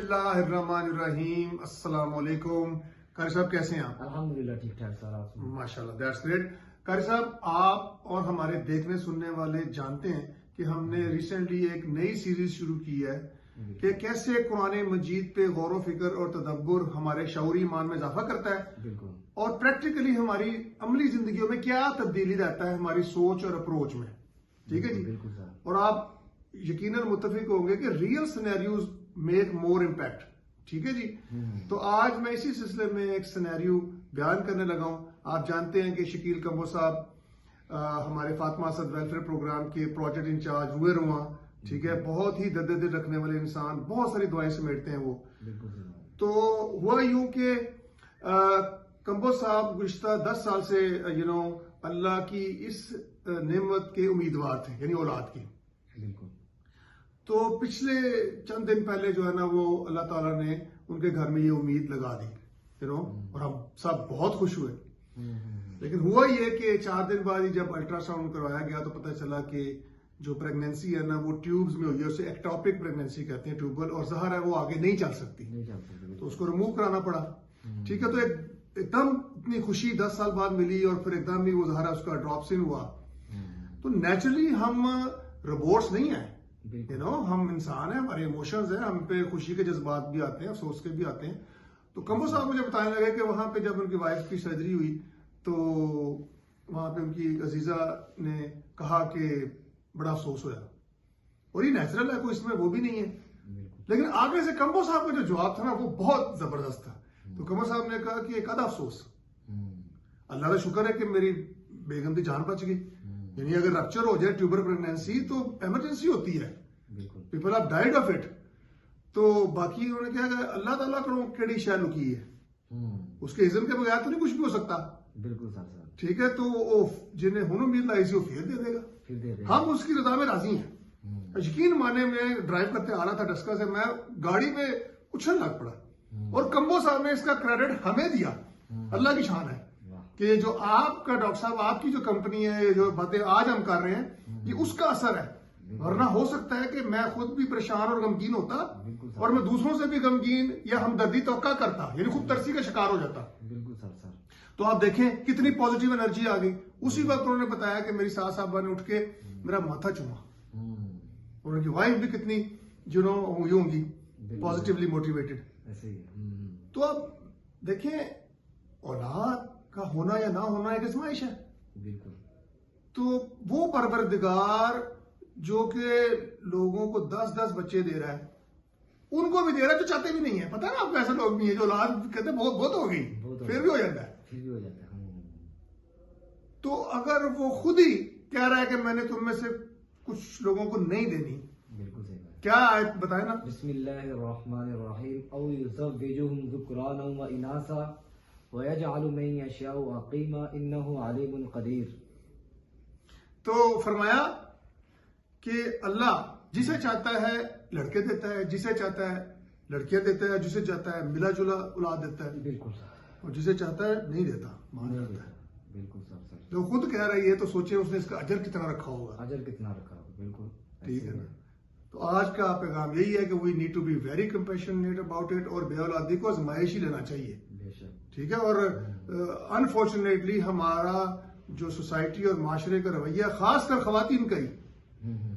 बिस्मिल्लाहिर्रहमानिर्रहीम। अस्सलाम वालेकुम। कारी साहब कैसे हैं आप? अल्हम्दुलिल्लाह ठीक ठाक सर। आप माशाल्लाह, दैट्स ग्रेट। कारी साहब, आप और हमारे देखने सुनने वाले जानते हैं कि हमने रिसेंटली एक नई सीरीज शुरू की है कि कैसे कुरान मजीद पे गौर व फिक्र और तदब्बर हमारे शऊरी ईमान में इजाफा करता है बिल्कुल, और प्रैक्टिकली हमारी अमली जिंदगियों में क्या तब्दीली लाता है हमारी सोच और अप्रोच में। ठीक है जी। बिल्कुल सर। और आप यकीनन मुत्तफिक होंगे कि real scenarios make more impact. ठीक है जी। तो आज मैं इसी सिलसिले में एक सिनेरियो बयान करने लगा हूं। आप जानते हैं कि शकील कम्बो साहब हमारे फातिमा असद वेलफेयर प्रोग्राम के प्रोजेक्ट इंचार्ज हुए रुआ। ठीक है, बहुत ही दर्द दिल रखने वाले इंसान, बहुत सारी दुआएं समेटते हैं वो। तो हुआ यूं कि कम्बो साहब गुज़िश्ता 10 साल से अल्लाह की इस नेमत के उम्मीदवार थे, यानी औलाद की। बिल्कुल। तो पिछले चंद दिन पहले जो है ना वो अल्लाह ताला ने उनके घर में ये उम्मीद लगा दी, और हम सब बहुत खुश हुए। लेकिन हुआ ये कि 4 दिन बाद ही जब अल्ट्रासाउंड करवाया गया तो पता चला कि जो प्रेगनेंसी है ना वो ट्यूब्स में हुई है, उसे एक्टोपिक प्रेगनेंसी कहते हैं, ट्यूबल, और ज़हर है वो आगे नहीं चल सकती, तो उसको रिमूव कराना पड़ा। ठीक है, तो एकदम इतनी खुशी 10 साल बाद मिली और फिर एकदम ही वो ज़हर उसका ड्रॉप्स इन हुआ। तो नेचुरली हम रोबोट्स नहीं है, हम इंसान हैं, हमारे इमोशंस हैं, हम पे खुशी के जज्बात भी आते हैं, अफसोस के भी आते हैं। तो कम्बो साहब मुझे बताने लगे कि वहां पे जब उनकी वाइफ की सर्जरी हुई तो वहां पे उनकी अजीजा ने कहा कि बड़ा अफसोस होया, और ये नेचुरल है, कोई इसमें वो भी नहीं है। लेकिन आगे से कम्बो साहब का जो जवाब था ना वो बहुत जबरदस्त था। तो कम्बो साहब ने कहा कि एक आधा अफसोस, अल्लाह का शुक्र है कि मेरी बेगम की जान बच गई। यानी अगर रप्चर हो जाए ट्यूबर प्रेगनेंसी तो इमरजेंसी होती है, people have died of it. तो बाकी उन्होंने कहा अल्लाह ताला को केड़ी शय लुकी है, उसके इज़्न के बगैर तो नहीं कुछ भी हो सकता। बिल्कुल सर। ठीक है, तो जिन्हें हुन उम्मीद लाई सी वो फिर दे देगा, हम उसकी रजा में राजी हैं। यकीन माने में ड्राइव करते आ रहा था डस्का से, मैं गाड़ी में उछल लग पड़ा, और कम्बो साहब ने इसका क्रेडिट हमें दिया। अल्लाह की शान है कि जो आपका डॉक्टर साहब, आपकी जो कंपनी है, जो बातें आज हम कर रहे हैं, ये उसका असर है। वरना हो सकता है कि मैं खुद भी परेशान और गमगीन होता और मैं दूसरों से भी गमगीन या हमदर्दी तवक्का करता, यानी खुद तरसी का शिकार हो जाता। बिल्कुल सर। तो आप देखें कितनी पॉजिटिव एनर्जी आ गई। उसी वक्त उन्होंने बताया कि मेरी सास साहबा ने उठ के मेरा माथा चूमा, और उनकी वाइफ भी कितनी हुई होंगी पॉजिटिवली मोटिवेटेड ऐसे ही। तो आप देखें, औलाद का होना या ना होना एक आजमाइश है। बिल्कुल। तो वो परवरदिगार जो कि लोगों को 10-10 बच्चे दे रहा है, उनको भी दे रहा है जो चाहते भी नहीं है। पता है ना आपको, ऐसे लोग भी है जो औलाद कहते हैं बहुत हो गई, फिर भी हो जाता है। तो अगर वो खुद ही कह रहा है कि मैंने तुम में से कुछ लोगों को नहीं देनी, बिल्कुल सही बात। क्या आयत बताए ना? बिस्मिल्लाहिर्रहमानिर्रहीम औ युज़व्विजुहुम ज़ुक्राना व इनासा व यजअलु मन यशाउ अक़ीमा इन्नहु अलीमुन क़दीर। तो फरमाया कि अल्लाह जिसे चाहता है लड़के देता है, जिसे चाहता है लड़कियां देता है, जिसे चाहता है मिला जुला औलाद देता है। बिल्कुल। और जिसे चाहता है नहीं देता, मान जाता है। बिल्कुल सर। जो खुद कह रही है तो सोचे उसने इसका अजर कितना रखा होगा। बिल्कुल। ठीक है ना। तो आज का पैगाम यही है कि we need to be very compassionate about it, और बेऔलादी को आजमाइश ही लेना चाहिए। ठीक है। और अनफॉर्चुनेटली हमारा जो सोसाइटी और माशरे का रवैया, खासकर खवातीन का ही,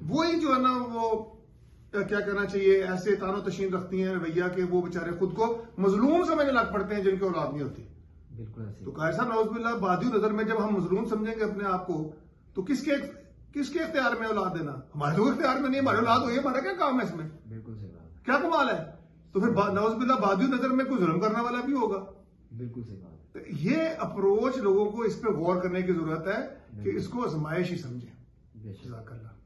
वही जो है ना वो क्या कहना चाहिए, ऐसे तानो तशीन रखती हैं रवैया के वो बेचारे खुद को मजलूम समझने लग पड़ते हैं जिनकी औलाद नहीं होती। बिल्कुल। तो कायसा नौज़बिल्लाह बादी नजर में जब हम मजलूम समझेंगे अपने आप को, तो किसके इख्तियार में औलाद देना? हमारे तो इख्तियार में नहीं, हमारी औलाद हुई, हमारा क्या काम है इसमें? बिल्कुल सही बात। क्या कमाल है? तो फिर नौज़बिल्लाह बादी नजर में कोई जुल्म करने वाला भी होगा। बिल्कुल सही बात। तो ये अप्रोच लोगों को इस पे गौर करने की जरूरत है कि इसको आजमाइश ही समझें। जज़ाकल्लाह।